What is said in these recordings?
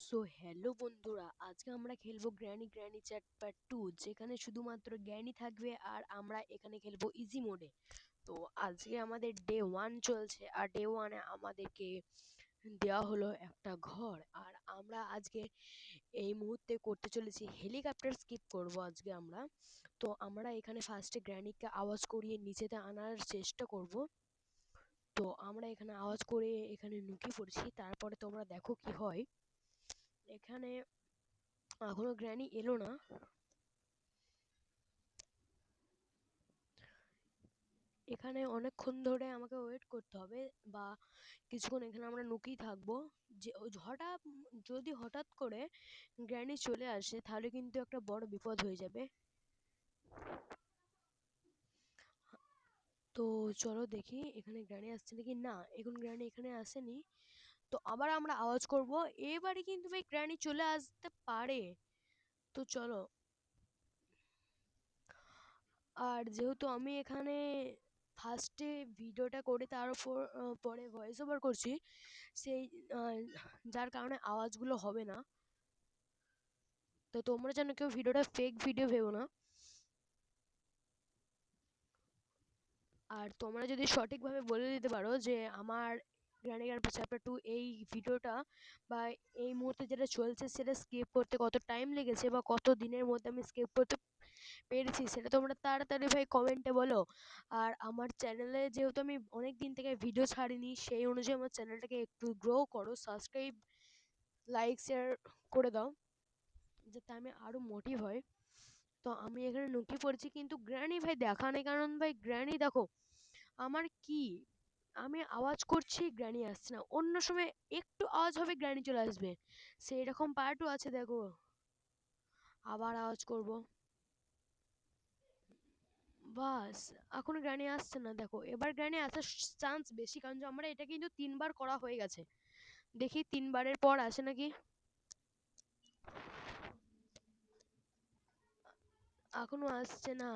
So hello বন্ধুরা, আজকে আমরা খেলবো গ্র্যানি চ্যাট পার্ট 2, যেখানে শুধুমাত্র জ্ঞানী থাকবে আর আমরা এখানে খেলবো ইজি মোডে। তো আজকে আমাদের ডে 1 চলছে, আর ডে 1-এ আমাদেরকে দেওয়া হলো একটা ঘর, আর আমরা আজকে এই মুহূর্তে করতে চলেছি হেলিকপ্টার স্কিপ করব আজকে আমরা। তো আমরা এখানে ফার্স্টে গ্র্যানিকে আওয়াজ করিয়ে নিচেতে আনার চেষ্টা করব। তো আমরা এখানে আওয়াজ করে এখানে ঢুকে পড়েছি, তারপরে তোমরা দেখো কি হয়। এখানে এখনো গ্র্যানি এলো না। এখানে অনেকক্ষণ ধরে আমাকে ওয়েট করতে হবে, বা কিছুক্ষণ এখানে আমরা লুকিয়ে থাকবো। যে যদি হঠাৎ করে গ্র্যানি চলে আসে, তাহলে কিন্তু একটা বড় বিপদ হয়ে যাবে। তো চলো দেখি এখানে গ্র্যানি আসছে নাকি। না, এখন গ্র্যানি এখানে আসেনি। তো আবার আমরা আওয়াজ করব। এবারে কিন্তু ভাই গ্র্যানি চলে আসতে পারে। তো চলো। আর যেহেতু আমি এখানে ফার্স্টে ভিডিওটা করে তার উপর পরে ভয়েস ওভার করছি, সেই আহ, যার কারণে আওয়াজগুলো হবে না। তো তোমরা যেন কেউ ভিডিওটা ফেক ভিডিও ভেবো না। আর তোমরা যদি সঠিকভাবে বলে দিতে পারো যে আমার গ্র্যান্ড গ্র্যান্ড চ্যাপ্টার 2 এই ভিডিওটা বা এই মুহূর্তে যেটা চলছে সেটা স্কিপ করতে কত টাইম লেগেছে বা কত দিনের মধ্যে আমি স্কিপ করতে পেরেছি, সেটা তোমরা তাড়াতাড়ি ভাই কমেন্টে বলো। আর আমার চ্যানেলে যেহেতু আমি অনেক দিন থেকে ভিডিও ছাড়িনি, সেই অনুযায়ী আমার চ্যানেলটাকে একটু গ্রো করো, সাবস্ক্রাইব, লাইক, শেয়ার করে দাও, যাতে আমি আরও মোটিভ হয়। তো আমি এখানে ঢুকে পড়েছি, কিন্তু গ্র্যানি ভাই দেখা নেই। কারণ ভাই গ্র্যানি দেখো আমার কি, আমি আওয়াজ করছি গ্র্যানি আসছে না, অন্য সময় একটু আওয়াজ হবে গ্র্যানি চলে আসবে। সেই রকম পার্টও আছে দেখো। আবার আওয়াজ করব, বাস এখনো গ্র্যানি আসছে না। দেখো এবার গ্র্যানি আসার চান্স বেশি, কারণ যে আমরা এটা কিন্তু 3বার করা হয়ে গেছে। দেখি 3বারের পর আসে নাকি। এখনো আসছে না।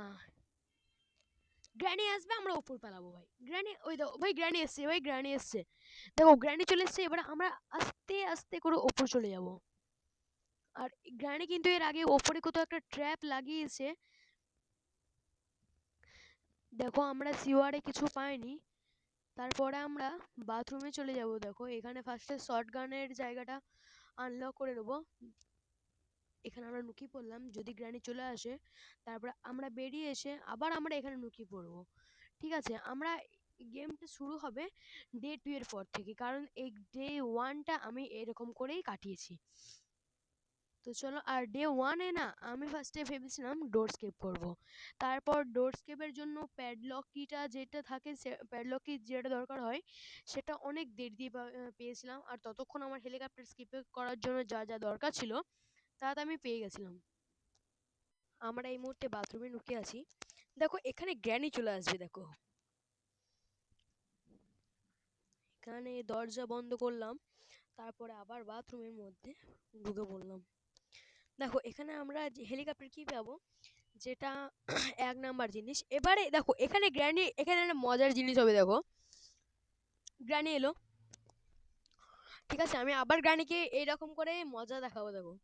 গ্র্যানি আসবে, আমরা উপর পালাবো ভাই। গ্র্যানি, ওই দেখো ভাই গ্র্যানি এসছে, ভাই গ্র্যানি এসছে। দেখো গ্র্যানি চলে এসছে, এবার আমরা আস্তে আস্তে করে উপর চলে যাব। আর গ্র্যানি কিন্তু এর আগে ওপরে কোথাও একটা ট্র্যাপ লাগিয়েছে। দেখো আমরা সিওয়ারে কিছু পাইনি। তারপরে আমরা বাথরুমে চলে যাব। দেখো এখানে ফার্স্টে শর্ট গানের জায়গাটা আনলক করে নেবো। এখানে আমরা লুকিয়ে পড়লাম, যদি গ্র্যানি চলে আসে তারপরে আমরা বেরিয়ে এসে আবার আমরা এখানে লুকিয়ে পড়বো। ঠিক আছে, আমরা গেমটা শুরু হবে ডে 2 এর পর থেকে, কারণ এই ডে 1টা আমি এরকম করেই কাটিয়েছি। তো চলো। আর ডে 1-এ না আমি ফার্স্টে ভেবেছিলাম ডোর স্কেপ করব। তারপর ডোর স্কেপের জন্য প্যাডলক কিটা যেটা থাকে, সে প্যাডলক কি যেটা দরকার হয় সেটা অনেক দেরি দিয়ে পেয়েছিলাম। আর ততক্ষণ আমার হেলিকপ্টার স্কিপ করার জন্য যা যা দরকার ছিল তা তো আমি পেয়ে গেছিলাম। আমরা এই মুহূর্তে বাথরুমে ঢুকে আছি। দেখো এখানে গ্র্যানি চলে আসবে। দেখো এখানে দরজা বন্ধ করলাম, তারপরে আবার বাথরুমের মধ্যে ঢুকে পড়লাম। দেখো এখানে আমরা হেলিকপ্টার কি পাবো, যেটা 1 নাম্বার জিনিস। এবারে দেখো এখানে গ্র্যানি, এখানে একটা মজার জিনিস হবে। দেখো গ্র্যানি এলো, ঠিক আছে, আমি আবার গ্র্যানিকে এইরকম করে মজা দেখাবো। দেখো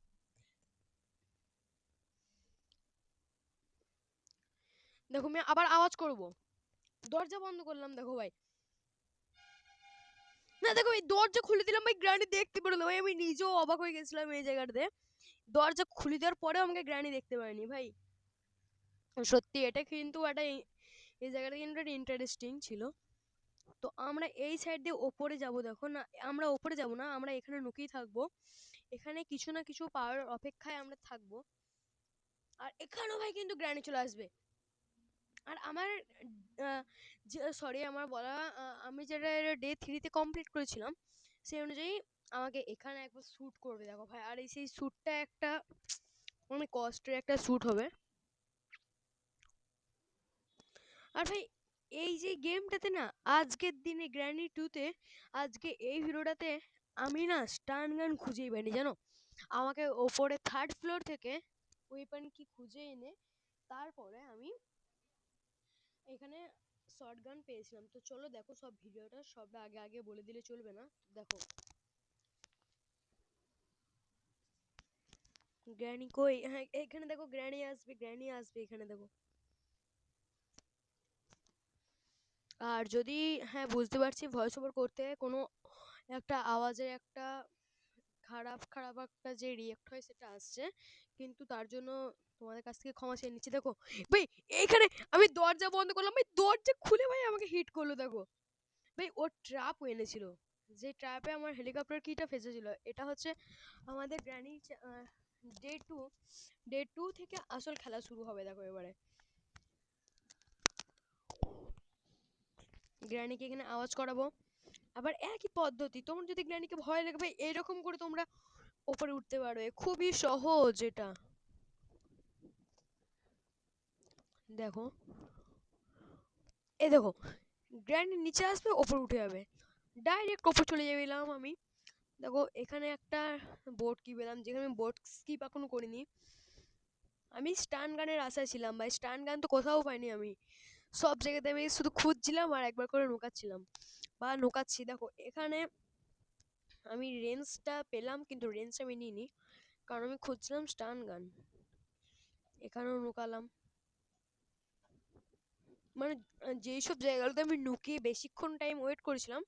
দেখো আমি আবার আওয়াজ করব, দরজা বন্ধ করলাম। দেখো ভাই, না দেখো এই দরজা খুলে দিলাম ভাই, গ্র্যানি দেখতে পেলো না ভাই। আমি নিজেও অবাক হয়ে গেছিলাম এই জায়গাটাতে। দরজা খুলে দেওয়ার পরেও আমাকে গ্র্যানি দেখতে পায়নি ভাই। সত্যি এটা কিন্তু একটা এই জায়গাটা কিন্তু একটা ইন্টারেস্টিং ছিল। তো আমরা এই সাইড দিয়ে ওপরে যাব। দেখো না, আমরা ওপরে যাব না, আমরা এখানে লুকিয়ে থাকবো। এখানে কিছু না কিছু পাওয়ার অপেক্ষায় আমরা থাকবো। আর এখানেও ভাই কিন্তু গ্র্যানি চলে আসবে। আর আমার সরি আমার বলা, আমি যেটা ডে 3-তে কমপ্লিট করেছিলাম সেই অনুযায়ী আমাকে এখানে একবার শ্যুট করবে। দেখো ভাই, আর এই সেই শ্যুটটা একটা অনেক কষ্টের একটা শ্যুট হবে। আর ভাই এই যে গেমটাতে না, আজকের দিনে গ্র্যানি 2-তে, আজকে এই ভিডিওটাতে আমি না স্টান গান খুঁজেই পাইনি জানো। আমাকে ওপরে 3rd ফ্লোর থেকে ওয়েপন কি খুঁজে এনে তারপরে আমি এখানে শর্ট গান পেয়েছিলাম। তো চলো দেখো, সব ভিডিওটা সবটা আগে আগে বলে দিলে চলবে না। দেখো গ্র্যানি কই? হ্যাঁ, এখানে দেখো গ্র্যানি আসবে, গ্র্যানি আসবে এখানে দেখো। আর যদি, হ্যাঁ বুঝতে পারছি ভয়েস ওভার করতে কোনো একটা আওয়াজের একটা খারাপ খারাপ একটা যে রিয়েক্ট হয় সেটা আসছে, কিন্তু তার জন্য তোমাদের কাছ থেকে ক্ষমা চেয়ে নিচ্ছি। দেখো ভাই, এইখানে আমি দরজা বন্ধ করলাম, ভাই দরজা খুলে ভাই আমাকে হিট করলো দেখো। ভাই ও ট্র্যাপ এনেছিল, যে ট্র্যাপে আমার হেলিকপ্টার কিটা ফেসেছিল। এটা হচ্ছে আমাদের গ্র্যানি ডে 2, ডে 2 থেকে আসল খেলা শুরু হবে দেখো এবারে। গ্র্যানিকে এখানে আওয়াজ করাবো, আবার একই পদ্ধতি। তোমার যদি গ্র্যানিকে ভয় লাগে ভাই, এরকম করে তোমরা ওপরে উঠতে পারবে, খুবই সহজ এটা। দেখো, এই দেখো, গ্র্যানি নিচে আসবে, ওপরে উঠে যাবে, ডাইরেক্ট ওপর চলে যাবিলাম আমি। দেখো এখানে একটা বোট কি পেলাম, যেখানে আমি বোট স্কিপ এখনো করিনি। আমি স্টান গানের আশায় ছিলাম ভাই, স্টান গান তো কোথাও পাইনি আমি। সব জায়গাতে আমি শুধু খুঁজছিলাম আর একবার করে নোকাচ্ছিলাম বা নোকাচ্ছি। দেখো এখানে আমি রেঞ্জটা পেলাম, কিন্তু রেঞ্জ আমি নিইনি, কারণ আমি খুঁজছিলাম স্টান গান। এখানেও নোকালাম, মানে যেই সব জায়গাগুলোতে আমি নুকিয়ে বেশিক্ষণ টাইম ওয়েট করেছিলাম,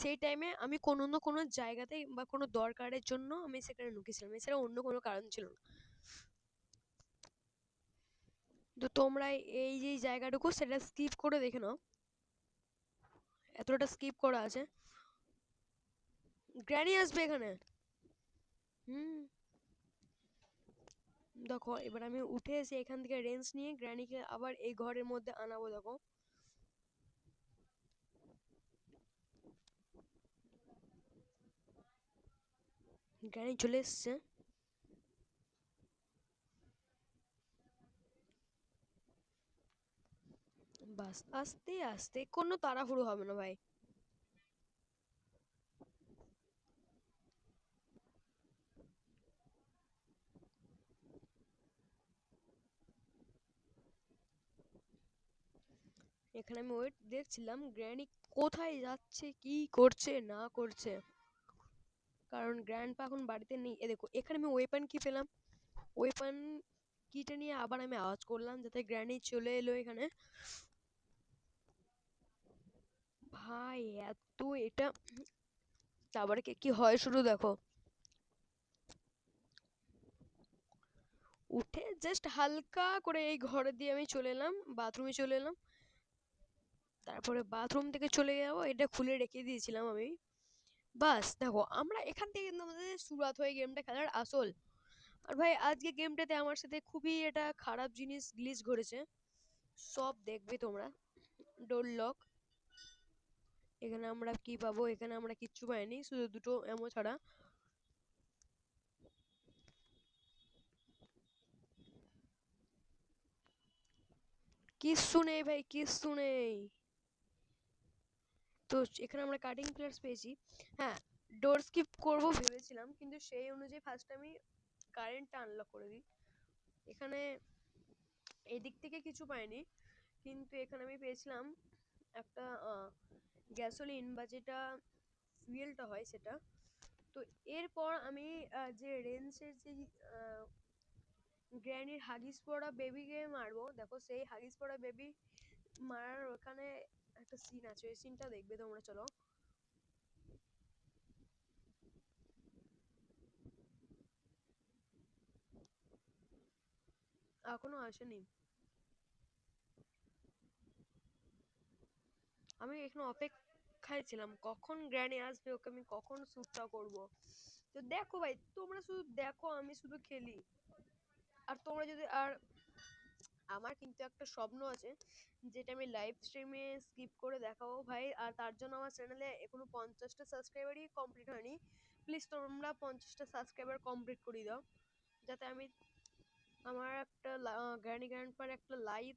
সেই টাইমে আমি কোনো না কোনো জায়গাতে বা কোনো দরকারের জন্য আমি সেখানে নুকিয়েছিলাম, এছাড়া অন্য কোনো কারণ ছিল না। তো তোমরা এই যে জায়গাটুকু সেটা স্কিপ করে দেখে নাও, এতটা স্কিপ করা আছে। গ্র্যানি আসবে এখানে। হুম, দেখো এবার আমি উঠে এসে এখান থেকে রেঞ্জ নিয়ে গ্র্যানিকে আবার এই ঘরের মধ্যে আনাবো। দেখো গ্র্যানি চলে এসছে। বাস আস্তে আস্তে, কোনো তাড়াহুড়ো হবে না ভাই। এখানে আমি ওয়েট দেখছিলাম গ্র্যানি কোথায় যাচ্ছে, কি করছে না করছে, কারণ গ্র্যান্ডপা এখন বাড়িতে নেই। এ দেখো এখানে আমি ওয়েপন কি পেলাম, ওয়েপন কিটা নিয়ে আবার আমি আওয়াজ করলাম যাতে গ্র্যানি চলে এলো এখানে। ভাই এত এটা, তারপরে কি কি হয় শুধু দেখো। উঠে জাস্ট হালকা করে এই ঘরে দিয়ে আমি চলে এলাম, বাথরুমে চলে এলাম। তারপরে বাথরুম থেকে চলে যাবো, এটা খুলে রেখে দিয়েছিলাম আমি। বাস দেখো আমরা এখান থেকে কিন্তু আমাদের শুরুয়াত হয়ে গেমটা খেলার আসল। আর ভাই আজকে গেমটাতে আমার সাথে খুবই এটা খারাপ জিনিস গ্লিচ ঘটেছে, সব দেখবে তোমরা। ডোর লক, এখানে আমরা কি পাবো? এখানে আমরা কিচ্ছু পাইনি, শুধু দুটো এমো ছাড়া। কিচ্ছু নেই ভাই, কিচ্ছু নেই। তো এখানে আমরা কাটিং প্লেয়ার্স পেয়েছি। হ্যাঁ, ডোর স্কিপ করবো ভেবেছিলাম, কিন্তু সেই অনুযায়ী ফার্স্ট আমি কারেন্টটা আনলক করে দিই। এখানে এদিক থেকে কিছু পাইনি, কিন্তু এখানে আমি পেয়েছিলাম একটা গ্যাসোলিন বা যেটা ফুয়েলটা হয় সেটা। তো এরপর আমি যে রেঞ্জের যে গ্র্যানির হাগিস পড়া বেবিকে মারবো। দেখো সেই হাগিস পড়া বেবি মারার ওখানে একটা সিন আছে, ওই সিনটা দেখবে তোমরা, চলো। এখনো আসেনি, আমি এখানে অপেক্ষায় ছিলাম কখন গ্র্যানি আসবে, ওকে আমি কখন শ্যুটটা করব। তো দেখো ভাই, তোমরা শুধু দেখো, আমি শুধু খেলি। আর তোমরা যদি, আর আমার কিন্তু একটা স্বপ্ন আছে, যেটা আমি লাইভ স্ট্রিমে স্কিপ করে দেখাবো ভাই। আর তার জন্য আমার চ্যানেলে এখনো 50টা সাবস্ক্রাইবারই কমপ্লিট হয়নি। প্লিজ তোমরা 50টা সাবস্ক্রাইবার কমপ্লিট করে দাও, যাতে আমি আমার একটা গ্র্যানি গ্র্যান্ডপার একটা লাইভ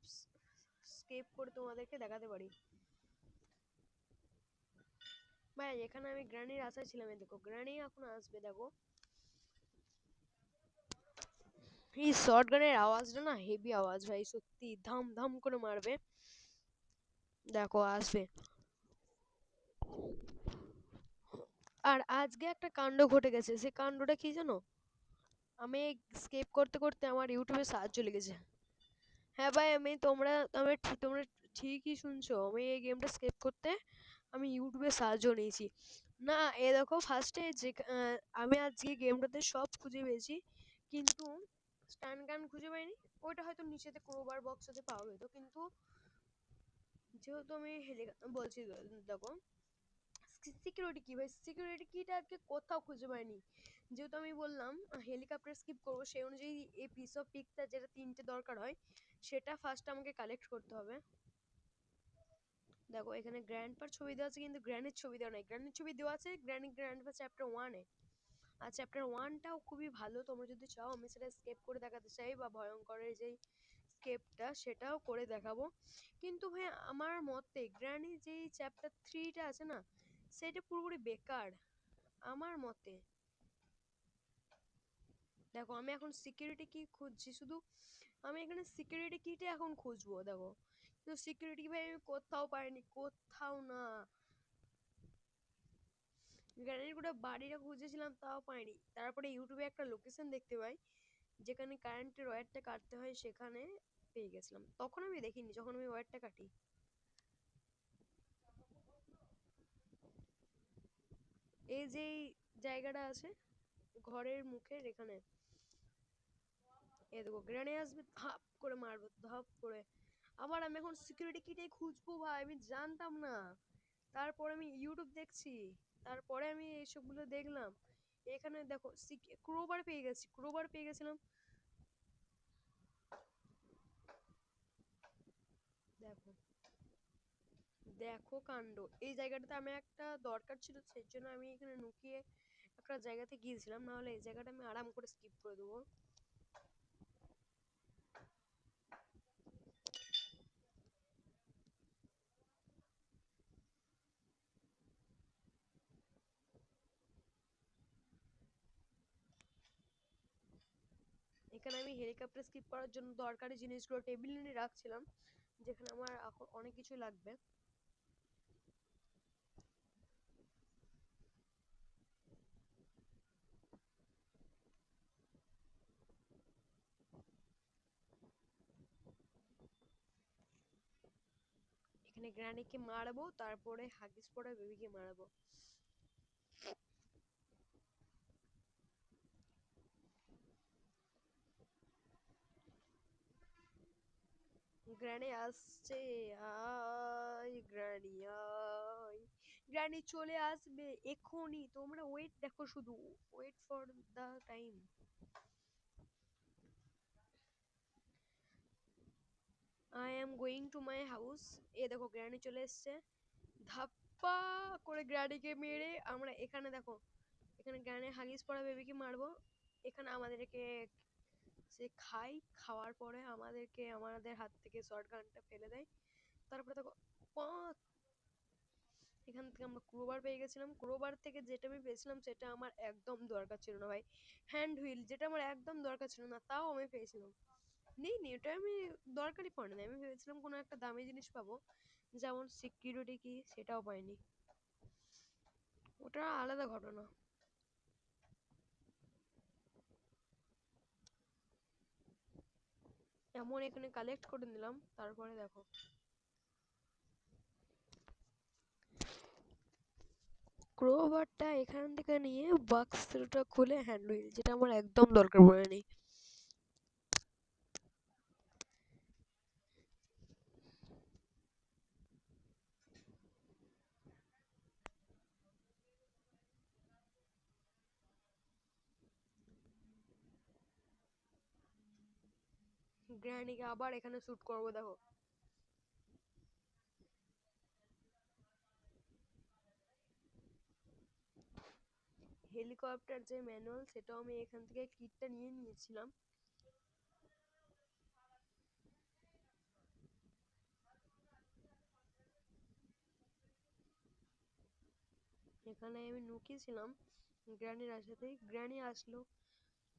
স্কেপ করে তোমাদেরকে দেখাতে পারি। ভাই এখানে আমি গ্র্যানির আশায় ছিলাম, এই দেখো গ্র্যানি এখন আসবে। দেখো এই শর্ট গানের আওয়াজটা না হেভি আওয়াজ ভাই, সত্যি ধাম ধাম করে মারবে। দেখো আসবে। আর আজকে একটা কাণ্ড ঘটে গেছে, সে কাণ্ডটা কি জানো? আমি স্কেপ করতে করতে আমার ইউটিউবে সার্চ চলে গেছে। হ্যাঁ ভাই, তোমরা ঠিকই শুনছো, আমি এই গেমটা স্কেপ করতে আমি ইউটিউবে সাহায্য নিয়েছি। না, এ দেখো ফার্স্টে যে আমি আজকে গেমটাতে সব খুঁজে পেয়েছি, কিন্তু স্ট্যান্ড গান খুঁজে পাইনি। ওইটা হয়তো নিচেতে ক্রোবার বক্সতে পাওয়া যেত, কিন্তু যেহেতু আমি বলছি, দেখো সিকিউরিটি কি ভাই, সিকিউরিটি কিটা আজকে কোথাও খুঁজে পাইনি। যেহেতু আমি বললাম হেলিকপ্টার স্কিপ করবো, সেই অনুযায়ী এই পিস অফ পিকটা যেটা 3টে দরকার হয় সেটা ফার্স্ট আমাকে কালেক্ট করতে হবে। দেখো এখানে গ্র্যান্ডপার ছবি দেওয়া আছে, কিন্তু গ্র্যান্ডের ছবি দেওয়া নাই। গ্র্যান্ডের ছবি দেওয়া আছে গ্র্যান্ডপা চ্যাপ্টার 1-এ। আর চ্যাপ্টার 1টাও খুবই ভালো, তোমরা যদি চাও আমি সেটা স্কেপ করে দেখাতে চাই, বা ভয়ঙ্করের যেই স্কেপটা সেটাও করে দেখাবো। কিন্তু ভাই আমার মতে গ্র্যানি যেই চ্যাপ্টার 3টা আছে না, সেটা পুরোপুরি বেকার আমার মতে। দেখো আমি এখন সিকিউরিটি কি খুঁজছি, শুধু আমি এখানে সিকিউরিটি কিটা এখন খুঁজবো। দেখো কিন্তু সিকিউরিটি ভাই আমি কোথাও পাইনি, কোথাও না। গ্রানির গোটা বাড়িটা খুঁজেছিলাম তাও পাইনি। তারপরে ইউটিউবে একটা লোকেশন দেখতে পাই যেখানে কারেন্টের ওয়্যারটা কাটতে হয়, সেখানে পেয়ে গেছিলাম। তখন আমি দেখিনি যখন আমি ওয়্যারটা কাটি। এই যে জায়গাটা আছে ঘরের মুখের এখানে, এ দেখো গ্রেনে আসবে, ধাপ করে মারবো, ধাপ করে। আবার আমি এখন সিকিউরিটি কিটাই খুঁজবো ভাই, আমি জানতাম না। তারপরে আমি ইউটিউব দেখছি, তারপরে আমি এইসবগুলো দেখলাম। এখানে দেখো ক্রোবার পেয়ে গেছি, ক্রোবার পেয়ে গেছিলাম। দেখো দেখো কাণ্ড, এই জায়গাটাতে আমি একটা দরকার ছিল, সেই জন্য আমি এখানে লুকিয়ে একটা জায়গাতে গিয়েছিলাম, না হলে এই জায়গাটা আমি আরাম করে স্কিপ করে দেবো। এখানে আমি হেলিকপ্টার স্কিপ করার জন্য দরকারি জিনিসগুলো টেবিলে নিয়ে রাখছিলাম, যেখানে আমার এখন অনেক কিছু লাগবে। এখানে গ্রানিকে মারবো, তারপরে হাগিস পড়া বেবিকে মারবো। গ্র্যানি আসছে, আয় গ্র্যানি আয়, গ্র্যানি চলে আসবে এক্ষুনি, তোমরা ওয়েট দেখো, শুধু wait for the time. I am going to my house. এ দেখো গ্র্যানি চলে এসছে, ধাপ্পা করে গ্র্যানিকে মেরে আমরা এখানে দেখো, এখানে গ্র্যানি হাগিস পড়া বেবিকে মারবো। এখানে আমাদেরকে সে খাওয়ার পরে আমাদেরকে আমাদের হাত থেকে শর্ট গানটা ফেলে দেয়। তারপরে দেখো পাঁচ, এখান থেকে আমরা ক্রোবার পেয়ে গেছিলাম। ক্রোবার থেকে যেটা আমি পেয়েছিলাম সেটা আমার একদম দরকার ছিল না ভাই। হ্যান্ড হুইল যেটা আমার একদম দরকার ছিল না, তাও আমি পেয়েছিলাম। নেই ওটা আমি দরকারই পড়ে না, আমি ভেবেছিলাম কোনো একটা দামি জিনিস পাবো, যেমন সিকিউরিটি কি, সেটাও পাইনি। ওটা আলাদা ঘটনা। এমন এখানে কালেক্ট করে নিলাম, তারপরে দেখো ক্রোবারটা এখান থেকে নিয়ে বাক্সটা খুলে হ্যান্ড হুইল, যেটা আমার একদম দরকার পড়েনি। গ্র্যানিকে আবার এখানে শুট করবো। দেখো হেলিকপ্টার যে ম্যানুয়াল, সেটাও আমি এখান থেকে কিটটা নিয়ে নিয়েছিলাম। এখানে আমি লুকিয়েছিলাম গ্র্যানির আসাতে, গ্র্যানি আসলো।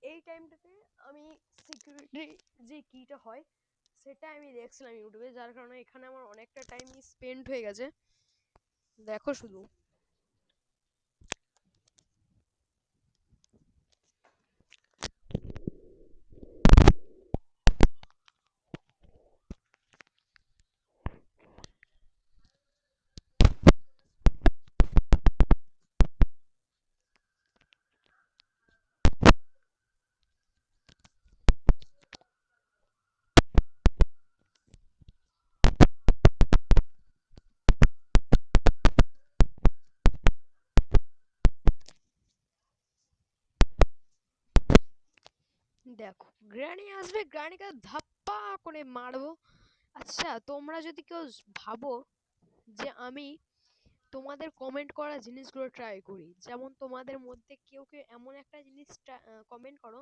এই টাইমটাতে আমি সিকিউরিটি যে কিটা হয় সেটা আমি দেখছিলাম ইউটিউবে, যার কারণে এখানে আমার অনেকটা টাইম স্পেন্ড হয়ে গেছে। দেখো শুধু দেখো, গ্র্যানি আসবে, গ্র্যানিকে ধাপ্পা করে মারবো। আচ্ছা, তোমরা যদি কেউ ভাবো যে আমি তোমাদের কমেন্ট করা জিনিসগুলো ট্রাই করি, যেমন তোমাদের মধ্যে কেউ কেউ এমন একটা জিনিস কমেন্ট করো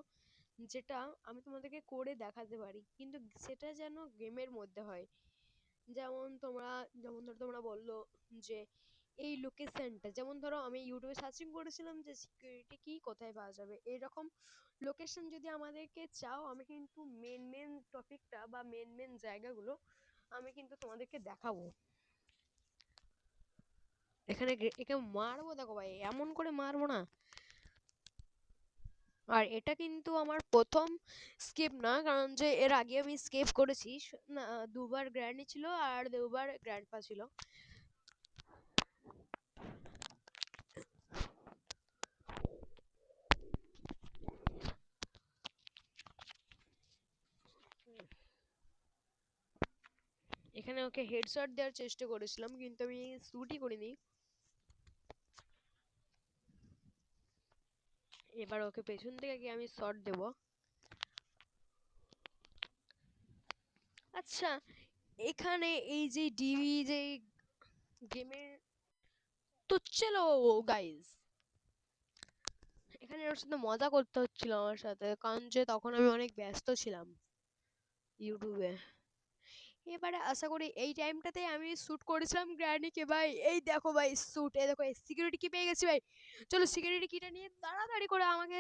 যেটা আমি তোমাদেরকে করে দেখাতে পারি, কিন্তু সেটা যেন গেমের মধ্যে হয়। যেমন তোমরা, যেমন ধরো তোমরা বললো যে এই লোকেশনটা, যেমন ধরো আমি ইউটিউবে সার্চিং করেছিলাম যে সিকিউরিটি কি কোথায় পাওয়া যাবে, এরকম লোকেশন যদি আমাদেরকে চাও, আমি কিন্তু মেন মেন টপিকটা বা মেন মেন জায়গাগুলো আমি কিন্তু তোমাদেরকে দেখাবো। এখানে একে মারবো, দেখো ভাই এমন করে মারবো না। আর এটা কিন্তু আমার প্রথম স্কেপ না, কারণ যে এর আগে আমি স্কেপ করেছি। না, দুবার গ্র্যান্ডি ছিল আর দুবার গ্র্যান্ডপা ছিল। এখানে ওকে হেডশট দেওয়ার চেষ্টা করেছিলাম, কিন্তু আমি শ্যুটই করিনি। এবার ওকে পেছন থেকে গিয়ে আমি শট দেব। আচ্ছা, এখানে এই যে ডিবি যে গেমের, তো চলো গাইস, এখানে ওর সাথে মজা করতে হচ্ছিল আমার সাথে, কারণ যে তখন আমি অনেক ব্যস্ত ছিলাম ইউটিউবে। এবারে আশা করি এই টাইমটাতে আমি শ্যুট করেছিলাম গ্র্যানিকে ভাই। এই দেখো ভাই শ্যুট, এই দেখো সিকিউরিটি কি পেয়ে গেছি ভাই। চলো সিকিউরিটি কিটা নিয়ে তাড়াতাড়ি করে আমাকে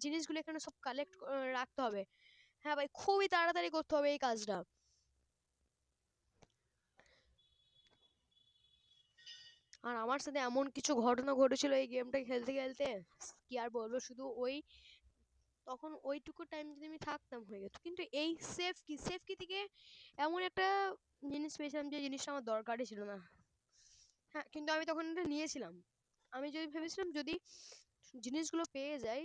জিনিসগুলো এখানে সব কালেক্ট রাখতে হবে। হ্যাঁ ভাই, খুবই তাড়াতাড়ি করতে হবে এই কাজটা। আর আমার সাথে এমন কিছু ঘটনা ঘটেছিল এই গেমটা খেলতে খেলতে, কি আর বলবো, শুধু ওই তখন ওইটুকু টাইম যদি আমি থাকতাম হয়ে যেত। কিন্তু এই সেফ কি থেকে এমন একটা জিনিস পেয়েছিলাম যে জিনিসটা আমার দরকারই ছিল না। হ্যাঁ, কিন্তু আমি তখন এটা নিয়েছিলাম। আমি যদি ভেবেছিলাম যদি জিনিসগুলো পেয়ে যাই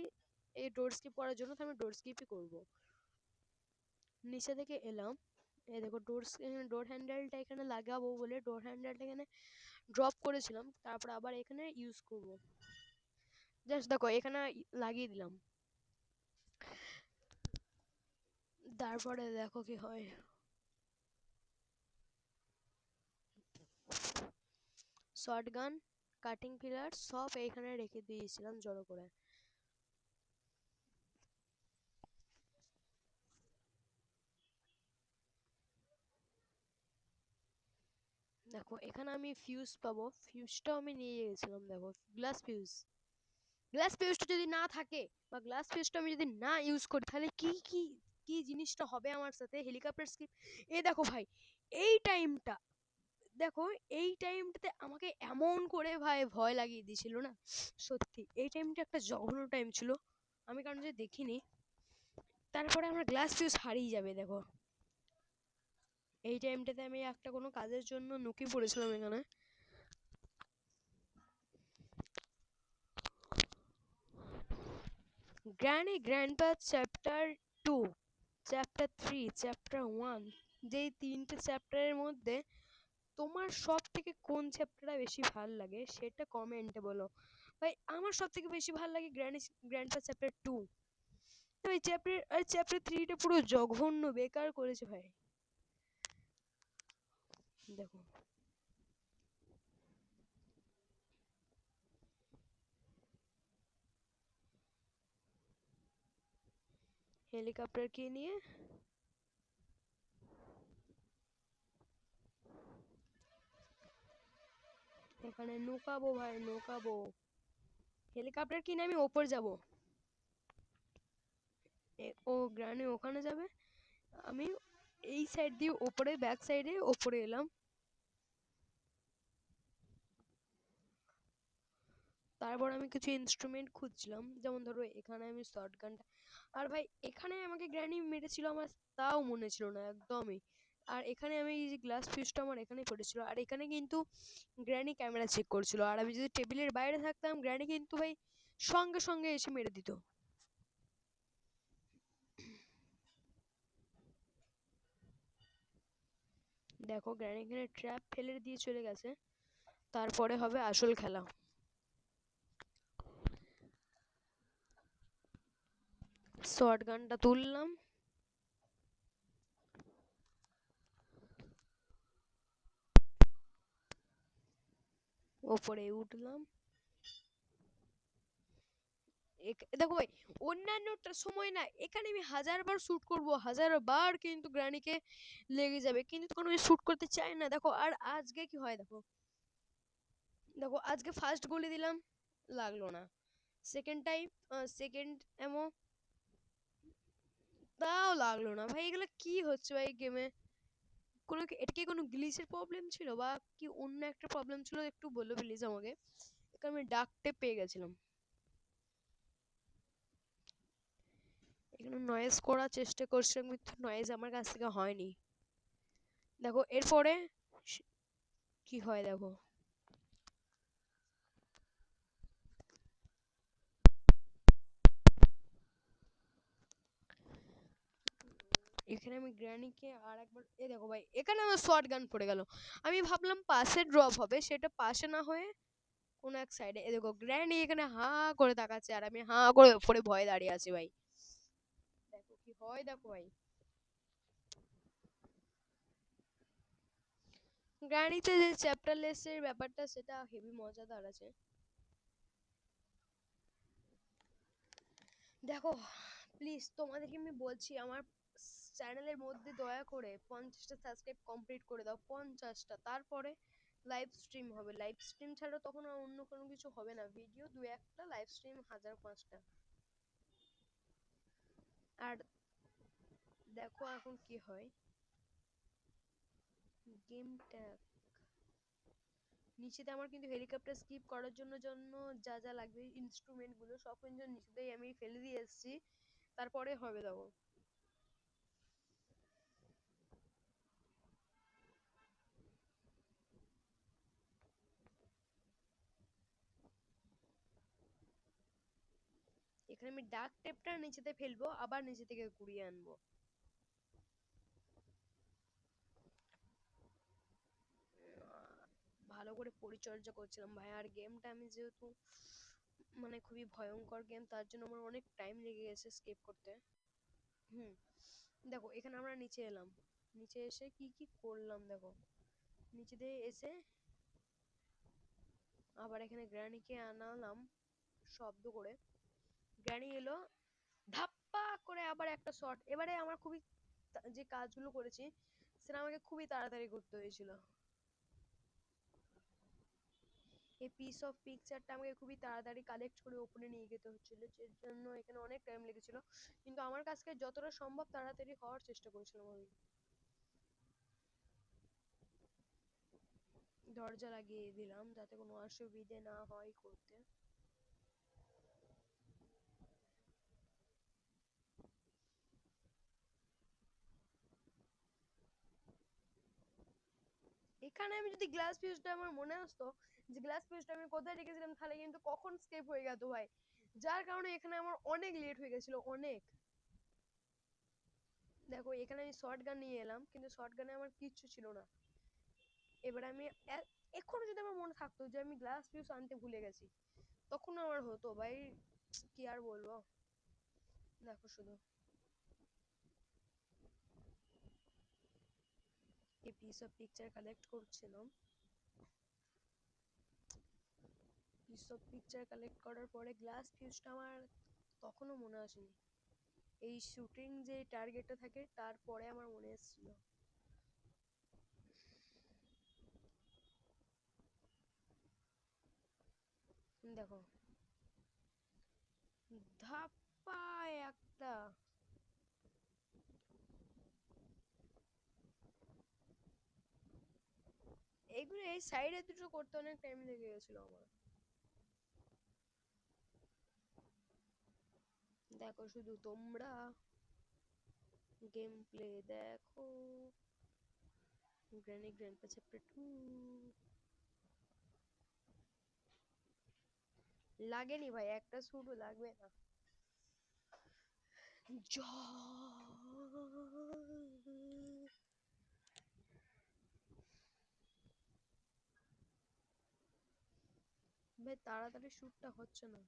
এই ডোর স্কিপ করার জন্য, তো আমি ডোর স্কিপই করবো। নিচে থেকে এলাম, এই দেখো ডোর হ্যান্ডেলটা এখানে লাগাবো বলে ডোর হ্যান্ডেলটা এখানে ড্রপ করেছিলাম, তারপর আবার এখানে ইউজ করব। জাস্ট দেখো এখানে লাগিয়ে দিলাম, তারপরে দেখো কি হয়। শটগান, কাটিং পিলার সব এইখানে রেখে দিয়েছিলাম জড়ো করে। দেখো এখানে আমি ফিউজ পাবো, ফিউজটাও আমি নিয়ে গেছিলাম। দেখো গ্লাস ফিউজ, গ্লাস ফিউজটা যদি না থাকে বা গ্লাস ফিউজটা আমি যদি না ইউজ করি, তাহলে কি কি কি জিনিসটা হবে আমার সাথে, হেলিকপ্টার স্কিপ। এ দেখো ভাই, এই টাইমটা দেখো, এই টাইমটাতে আমাকে এমন করে ভাই ভয় লাগিয়ে দিয়েছিল না, সত্যি এই টাইমটা একটা জঘন্য টাইম ছিল। আমি কারণ যে দেখিনি, তারপরে আমার গ্লাস ফিউজ হারিয়ে যাবে। দেখো এই টাইমটাতে আমি একটা কোনো কাজের জন্য নুকি পড়েছিলাম এখানে। Granny grandpa chapter 2, chapter 3, chapter 1, যেই তিনটে চ্যাপ্টারের মধ্যে তোমার সব থেকে কোন চ্যাপ্টারটা বেশি ভাল লাগে সেটা কমেন্টে বলো। ভাই আমার সব থেকে বেশি ভাল লাগে গ্র্যান্ডপা চ্যাপ্টার 2। ওই চ্যাপ্টার 3টা পুরো জঘন্য বেকার করেছে ভাই। দেখো হেলিকপ্টার কে নিয়ে এখানে নুকাবো ভাই, নুকাবো। হেলিকপ্টার কিনে আমি ওপর যাব। ও গ্রানি ওখানে যাবে, আমি এই সাইড দিয়ে ওপরে, ব্যাক সাইডে ওপরে এলাম। তারপর আমি কিছু ইনস্ট্রুমেন্ট খুঁজছিলাম, যেমন ধরো এখানে আমি শর্ট গানটা, আর ভাই এখানে আমাকে গ্র্যানি মেরেছিল আমার তাও মনে ছিল না একদমই। আর এখানে আমি এই যে গ্লাস ফিউজটা আমার এখানেই পড়েছিল, আর এখানে কিন্তু গ্র্যানি ক্যামেরা চেক করছিল, আর আমি যদি টেবিলের বাইরে থাকতাম গ্র্যানি কিন্তু ভাই সঙ্গে সঙ্গে এসে মেরে দিত। দেখো গ্র্যানি এখানে ট্র্যাপ ফেলে দিয়ে চলে গেছে, তারপরে হবে আসল খেলা। শর্ট গানটা তুললাম, ওপরে উঠলাম। দেখো ভাই, অন্যান্যটা সময় না এখানে আমি হাজারবার শুট করব, হাজারবার কিন্তু গ্রানিকে লেগে যাবে, কিন্তু তখন আমি শুট করতে চাই না। দেখো আর আজকে কি হয়, দেখো দেখো আজকে ফার্স্ট গোলে দিলাম, লাগলো না। সেকেন্ড টাইম, সেকেন্ড এমো, তাও লাগলো না। ভাই এগুলো কি হচ্ছে ভাই গেমে? এটা কি কোনো গ্লিচের প্রবলেম ছিল, বা কি অন্য একটা প্রবলেম ছিল, একটু বলো প্লিজ আমাকে, কারণ আমি ডাক টেপ পেয়ে গেছিলাম। এখানে নয়েজ করার চেষ্টা করছিলাম, কিন্তু নয়েজ আমার কাছ থেকে হয়নি। দেখো এরপরে কি হয়, দেখো এখানে আমি গ্র্যানিকে আর একবার, দেখো ভাই এখানে আমার শর্ট গান পড়ে গেল। আমি ভাবলাম পাশে ড্রপ হবে, সেটা পাশে না হয়ে কোন এক সাইডে। দেখো গ্র্যানি এখানে হা করে তাকাচ্ছে, আর আমি হা করে উপরে ভয়ে দাঁড়িয়ে আছি ভাই। দেখো কি হয়, দেখো ভাই গ্র্যানিতে যে চ্যাপ্টারলেসের ব্যাপারটা, সেটা হেভি মজাদার আছে। দেখো প্লিজ তোমাদেরকে আমি বলছি, আমার চ্যানেলের মধ্যে দয়া করে 50টা সাবস্ক্রাইব কমপ্লিট করে দাও, 50টা। তারপরে লাইভ স্ট্রিম হবে, লাইভ স্ট্রিম ছাড়া তখন আর অন্য কোনো কিছু হবে না, ভিডিও দু একটা, লাইভ স্ট্রিম হাজার পাঁচটা। আর দেখো এখন কি হয়, গেমটা নিচেতে আমার কিন্তু হেলিকপ্টার স্কিপ করার জন্য জন্য যা যা লাগবে ইনস্ট্রুমেন্ট গুলো সব কিন্তু নিচেতেই আমি ফেলে দিয়ে এসেছি, তারপরে হবে। দেখো এখানে আমি ডাক টেপটা নিচেতে ফেলবো, আবার নিচে থেকে কুড়িয়ে আনবো। ভালো করে পরিচর্যা করছিলাম ভাই, আর গেমটা আমি যেহেতু মানে খুবই ভয়ঙ্কর গেম, তার জন্য আমার অনেক টাইম লেগে গেছে স্কেপ করতে। হুম, দেখো এখানে আমরা নিচে এলাম, নিচে এসে কি কি করলাম দেখো। নিচে দিয়ে এসে আবার এখানে গ্র্যানিকে আনালাম শব্দ করে, গ্র্যানি এলো, ধাপ্পা করে আবার একটা শট। এবারে আমার খুবই যে কাজগুলো করেছি সেটা আমাকে খুবই তাড়াতাড়ি করতে হয়েছিল। এই পিস অফ পিকচারটা আমাকে খুবই তাড়াতাড়ি কালেক্ট করে ওপরে নিয়ে যেতে হচ্ছিল, এর জন্য এখানে অনেক টাইম লেগেছিল, কিন্তু আমার কাছে যতটা সম্ভব তাড়াতাড়ি হওয়ার চেষ্টা করেছিলাম আমি। দরজা লাগিয়ে দিলাম যাতে কোনো অসুবিধে না হয় করতে। এখানে আমি যদি গ্লাস ফিউজটা আমার মনে আসতো যে গ্লাস ফিউজটা আমি কোথায় রেখেছিলাম, তাহলে কিন্তু কখন স্কেপ হয়ে যেত ভাই, যার কারণে এখানে আমার অনেক লেট হয়ে গেছিল, অনেক। দেখো এখানে আমি শর্ট গান নিয়ে এলাম, কিন্তু শর্ট গানে আমার কিচ্ছু ছিল না। এবার আমি এখনো যদি আমার মনে থাকতো যে আমি গ্লাস ফিউজ আনতে ভুলে গেছি, তখন আমার হতো ভাই, কি আর বলবো। দেখো শুধু এই পিস অফ পিকচার কালেক্ট করছিলাম, পিস অফ পিকচার কালেক্ট করার পরে গ্লাস ফিউজটা আমার তখনও মনে আসেনি। এই শুটিং যে টার্গেটটা থাকে তারপরে আমার মনে এসেছিল। দেখো ধাপ্পায় একটা, এইগুলো এই সাইডে দুটো করতে অনেক টাইম লেগে গেছিল আমার। দেখো শুধু তোমরা গেম প্লে দেখো, গ্র্যানি গ্র্যান্ডপা চ্যাপ্টার 2 লাগেনি ভাই, একটা শুটও লাগবে না। ভাই তাড়াতাড়ি শুটটা হচ্ছে না।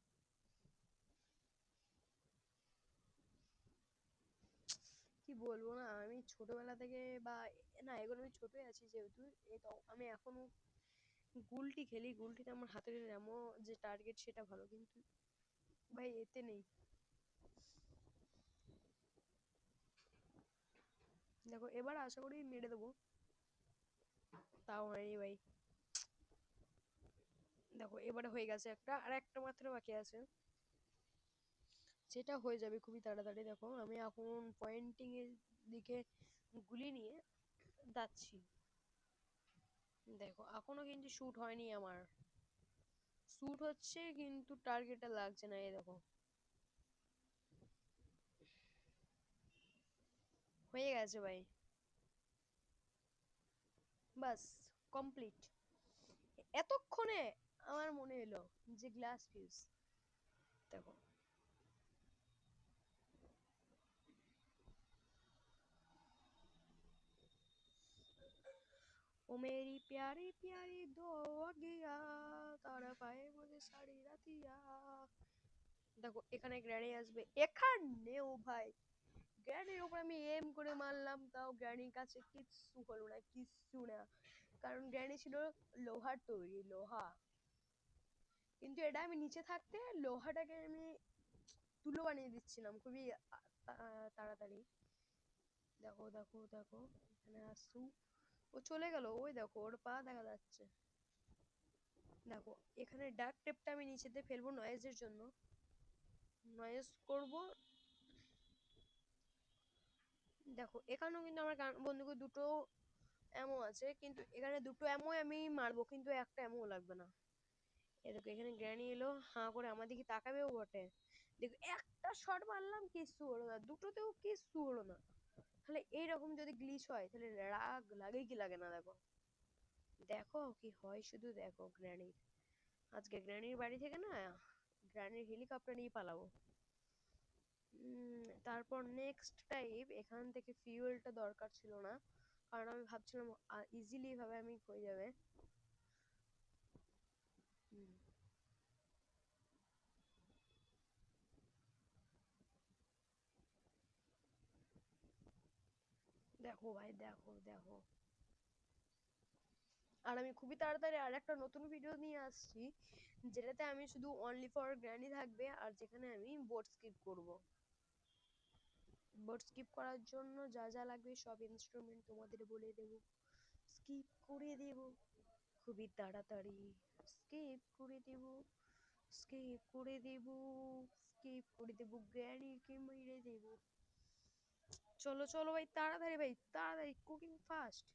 কি বলবো না, আমি ছোটবেলা থেকে বা না এখন আমি ছোটই আছি যেহেতু, এই তো আমি এখনো গুলটি খেলি, গুলটিতে আমার হাতের এমন যে টার্গেট সেটা ভালো, কিন্তু ভাই এতে নেই। দেখো এবার আশা করি মেরে দেবো, তাও হয়নি ভাই। দেখো এবারে হয়ে গেছে একটা, আর একটা মাত্র বাকি আছে, সেটা হয়ে যাবে খুবই তাড়াতাড়ি। দেখো আমি এখন পয়েন্টিং এর দিকে গুলি নিয়ে যাচ্ছি। দেখো এখনো কিন্তু শুট হয়নি আমার, শুট হচ্ছে কিন্তু টার্গেটে লাগছে না, এই দেখো হয়ে গেছে ভাই, বাস কমপ্লিট। এতক্ষণে আমার মনে এলো যে গ্লাস ফিউজ। দেখো ও মেরি প্যারি প্যারি দো আগিয়া, তারা পায়ে মুঝে সাড়ি রাতিয়া। দেখো এখানে গ্র্যানি আসবে, এখানেও ভাই গ্র্যানির উপর আমি এম করে মারলাম, তাও গ্র্যানির কাছে কিচ্ছু হলো না, কিচ্ছু না। কারণ গ্র্যানি ছিল লোহার তৈরি, লোহা। কিন্তু এটা আমি নিচে থাকতে লোহাটাকে আমি তুলো বানিয়ে দিচ্ছিলাম খুবই তাড়াতাড়ি। দেখো দেখো দেখো, এখানে আসু, ও চলে গেল, ওই দেখো ওর পা দেখা যাচ্ছে। দেখো এখানে ডার্ক টেপটা আমি নিচেতে ফেলবো নয়েজের জন্য, নয়েজ করব। দেখো এখানেও কিন্তু আমার বন্ধুকে দুটো এমও আছে, কিন্তু এখানে দুটো এমোই আমি মারবো, কিন্তু একটা এমও লাগবে না। এরকম এখানে গ্র্যানি এলো, হাঁ করে আমার দিকে তাকাবেও বটে। দেখো একটা শট মারলাম, কিচ্ছু হলো না, দুটোতেও কিচ্ছু হলো না। তাহলে এইরকম যদি গ্লিচ হয় তাহলে রাগ লাগে কি লাগে না। দেখো দেখো কি হয়, শুধু দেখো গ্র্যানির, আজকে গ্র্যানির বাড়ি থেকে না গ্র্যানির হেলিকপ্টার নিয়ে পালাবো। তারপর নেক্সট টাইম এখান থেকে ফিউয়েলটা দরকার ছিল না, কারণ আমি ভাবছিলাম ইজিলি ভাবে আমি হয়ে যাবে। হুম, দেখো ভাই দেখো দেখো, আর আমি খুবই তাড়াতাড়ি আর একটা নতুন ভিডিও নিয়ে আসছি, যেটাতে আমি শুধু অনলি ফর গ্র্যানি থাকবে, আর যেখানে আমি বোট স্কিপ করব। বোট স্কিপ করার জন্য যা যা লাগবে সব ইনস্ট্রুমেন্ট তোমাদের বলে দেব, স্কিপ করে দেব খুবই তাড়াতাড়ি, স্কিপ করে দেব, স্কিপ করে দেব, স্কিপ করে দেব, গ্র্যানিকে মেরে দেব। চলো চলো ভাই তাড়াতাড়ি, ভাই তাড়াতাড়ি, কুকিং ফাস্ট।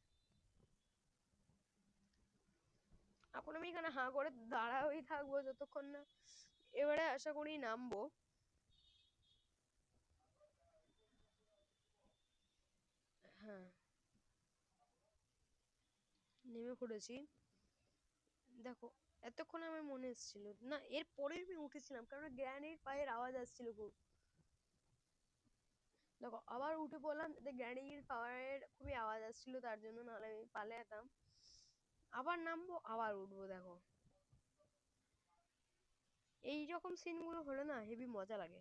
এখন আমি এখানে হাঁ করে দাঁড়াই থাকবো যতক্ষণ না, এবারে আশা করি নামবো। হ্যাঁ নেমে পড়েছি। দেখো এতক্ষণ আমার মনে এসেছিল না, এর পরে আমি উঠেছিলাম কারণ গ্র্যানির পায়ের আওয়াজ আসছিল খুব। দেখো আবার উঠে পড়লাম, গ্র্যানির পায়ের খুবই আওয়াজ আসছিল, তার জন্য, নাহলে আমি পালে যেতাম। আবার নামবো, আবার উঠবো। দেখো এইরকম সিনগুলো হলে না হেভি মজা লাগে।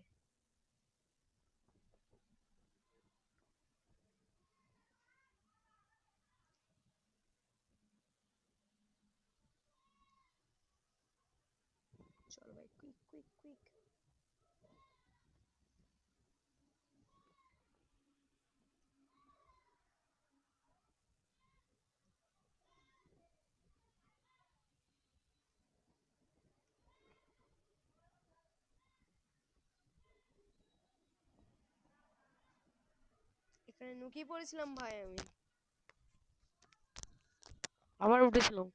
চলো ভাই কুইক কুইক কুইক। এখানে নুকিয়ে পড়েছিলাম ভাই আমি, আবার উঠেছিলাম।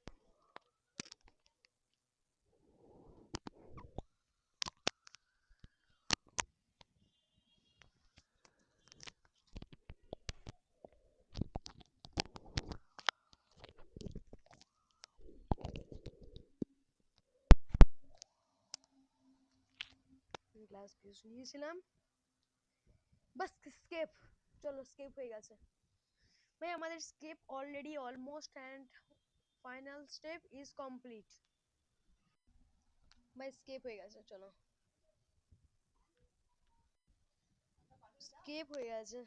গ্লাস ফিউজ নিয়েছিলাম, বাস স্কেপ। চলো স্কেপ হয়ে গেছে ভাই, আমাদের escape already almost, and final step is complete. ভাই স্কেপ হয়ে গেছে, চলো স্কেপ হয়ে গেছে।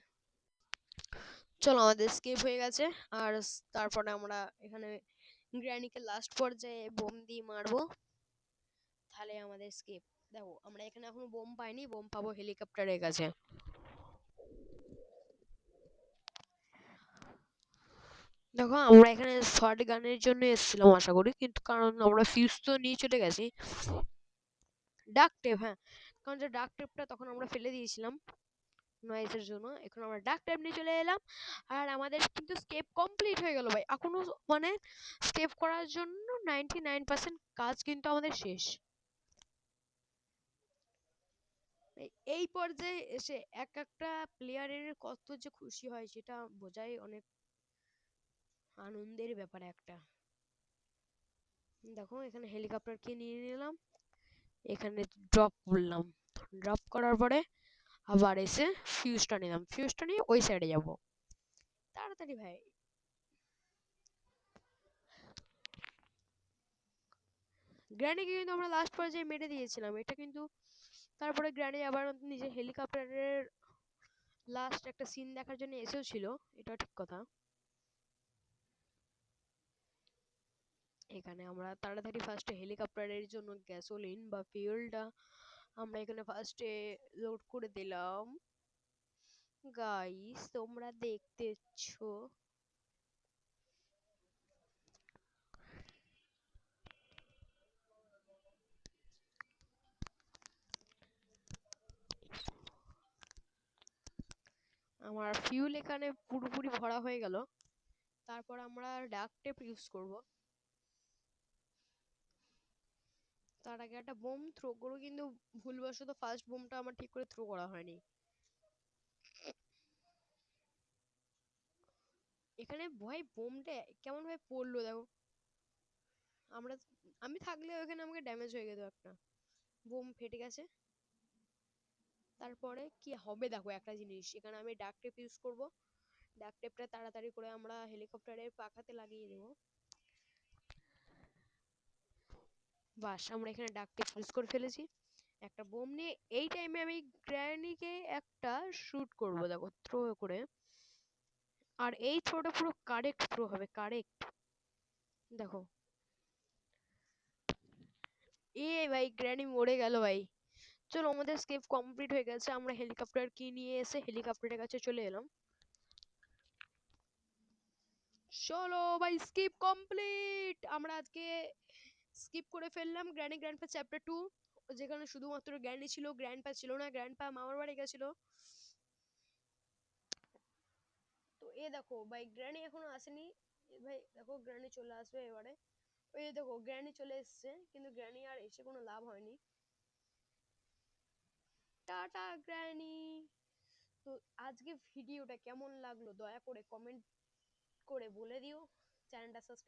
চলো আমাদের স্কেপ হয়ে গেছে। আর তারপরে আমরা এখানে গ্র্যানিকে লাস্ট পর্যায়ে বোম দিয়ে মারবো, তাহলে আমাদের স্কেপ। দেখো আমরা এখানে এখনো বোম পাইনি, বোম পাবো হেলিকপ্টারের কাছে। দেখো আমরা এখানে শর্ট গানের জন্য এসেছিলাম আশা করি, কিন্তু কারণ আমরা ফিউজ তো নিয়ে চলে গেছি। ডাক টেপ, হ্যাঁ, কারণ যে ডাক টেপটা তখন আমরা ফেলে দিয়েছিলাম নয়েজের জন্য, এখন আমরা ডাক টেপ নিয়ে চলে এলাম। আর আমাদের কিন্তু স্কেপ কমপ্লিট হয়ে গেল ভাই, এখনো মানে স্কেপ করার জন্য 99% কাজ কিন্তু আমাদের শেষ। এই পর্যায়ে এসে এক একটা প্লেয়ারের কত যে খুশি হয় সেটা বোঝাই অনেক আনন্দের ব্যাপার একটা। দেখো এখানে হেলিকপ্টারকে নিয়ে নিলাম, এখানে ড্রপ করলাম, ড্রপ করার পরে আবার এসে ফিউজটা নিলাম, ফিউজটা নিয়ে ওই সাইডে যাব তাড়াতাড়ি ভাই। গ্র্যানিকে কিন্তু আমরা লাস্ট পর্যায়ে মেরে দিয়েছিলাম এটা কিন্তু। তারপরে গ্র্যানি আবার নিজের হেলিকপ্টারের লাস্ট একটা সিন দেখার জন্য এসেও ছিল, এটা ঠিক কথা। এখানে আমরা তাড়াতাড়ি ফার্স্টে হেলিকপ্টারের জন্য গ্যাসোলিন বা ফিউলটা আমরা এখানে ফার্স্টে লোড করে দিলাম। গাইস তোমরা দেখতেছো, আমার ফিউল এখানে পুরোপুরি ভরা হয়ে গেল। তারপর আমরা ডাক টেপ ইউজ করব। তার আগে একটা বোম থ্রো করবো, কিন্তু ভুলবশত ফার্স্ট বোমটা আমার ঠিক করে থ্রো করা হয়নি। এখানে ভয় বোমটা কেমন ভাবে পড়লো দেখো। আমরা, আমি থাকলে ওখানে আমাকে ড্যামেজ হয়ে যেত একটা, বোম ফেটে গেছে। তারপরে কি হবে দেখো একটা জিনিস, এখানে আমি ডাক টেপ ইউজ করব। ডাক টেপটা তাড়াতাড়ি করে আমরা হেলিকপ্টারের পাখাতে লাগিয়ে দেব। বাস আমরা এখানে ডাক টেপ ইউজ করে ফেলেছি একটা বোম নিয়ে। এই টাইমে আমি গ্র্যানিকে একটা শুট করব দেখো থ্রো করে। আর এই থ্রোটা পুরো কারেক্ট থ্রো হবে, কারেক্ট। দেখো এ ভাই গ্র্যানি মরে গেল ভাই। চলো আমাদের স্কেপ কমপ্লিট হয়ে গেছে, আমরা হেলিকপ্টার কি নিয়ে এসে হেলিকপ্টারের কাছে চলে এলাম। চলো ভাই স্কিপ কমপ্লিট। আমরা আজকে স্কিপ করে ফেললাম গ্র্যানি গ্র্যান্ডপা চ্যাপ্টার 2, যেখানে শুধুমাত্র গ্র্যানি ছিল, গ্র্যান্ডপা ছিল না, গ্র্যান্ডপা মামার বাড়ি গেছিল। তো এ দেখো ভাই গ্র্যানি এখনো আসেনি। ভাই দেখো গ্র্যানি চলে আসবে এবারে। ওই দেখো গ্র্যানি চলে এসেছে, কিন্তু গ্র্যানি আর এসে কোনো লাভ হয়নি। Tata granny. তো আজকে ভিডিওটা কেমন লাগলো দয়া করে কমেন্ট করে বলে দিও, চ্যানেলটা সাবস্ক্রাইব